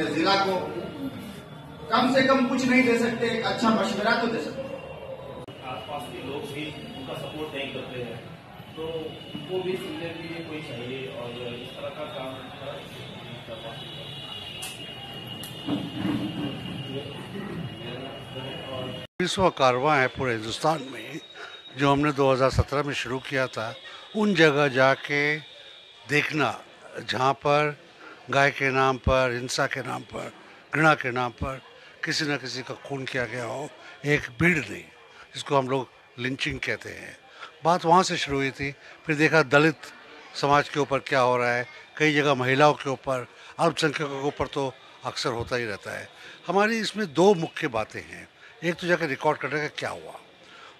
अपने जिला को कम से कम कुछ नहीं दे सकते, एक अच्छा मशवरा तो दे सकते। आसपास के लोग भी उनका सपोर्ट नहीं करते हैं, तो उनको भी सुनने के लिए कोई चाहिए और इस तरह का काम करवा विश्व कारवां है पूरे हिंदुस्तान में, जो हमने 2017 में शुरू किया था। उन जगह जाके देखना जहाँ पर गाय के नाम पर, हिंसा के नाम पर, घृणा के नाम पर किसी न किसी का खून किया गया हो, एक भीड़ नहीं, जिसको हम लोग लिंचिंग कहते हैं। बात वहाँ से शुरू हुई थी। फिर देखा दलित समाज के ऊपर क्या हो रहा है, कई जगह महिलाओं के ऊपर, अल्पसंख्यकों के ऊपर तो अक्सर होता ही रहता है। हमारी इसमें दो मुख्य बातें हैं। एक तो जाकर रिकॉर्ड करने का क्या हुआ,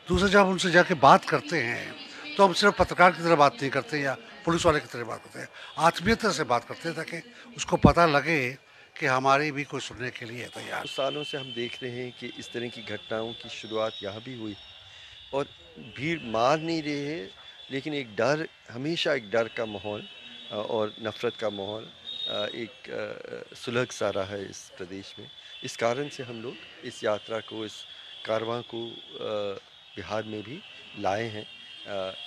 दूसरा जब उनसे जाके बात करते हैं तो हम सिर्फ पत्रकार की तरह बात नहीं करते या पुलिस वाले की तरह बात करते हैं, आत्मीयता से बात करते हैं, ताकि उसको पता लगे कि हमारी भी कोई सुनने के लिए तैयार। कुछ सालों से हम देख रहे हैं कि इस तरह की घटनाओं की शुरुआत यहाँ भी हुई और भीड़ मार नहीं रही है, लेकिन एक डर, हमेशा एक डर का माहौल और नफ़रत का माहौल एक सुलग सा रहा है इस प्रदेश में। इस कारण से हम लोग इस यात्रा को, इस कारवां को बिहार में भी लाए हैं।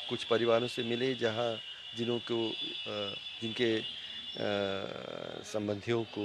कुछ परिवारों से मिले जहाँ जिनके संबंधियों को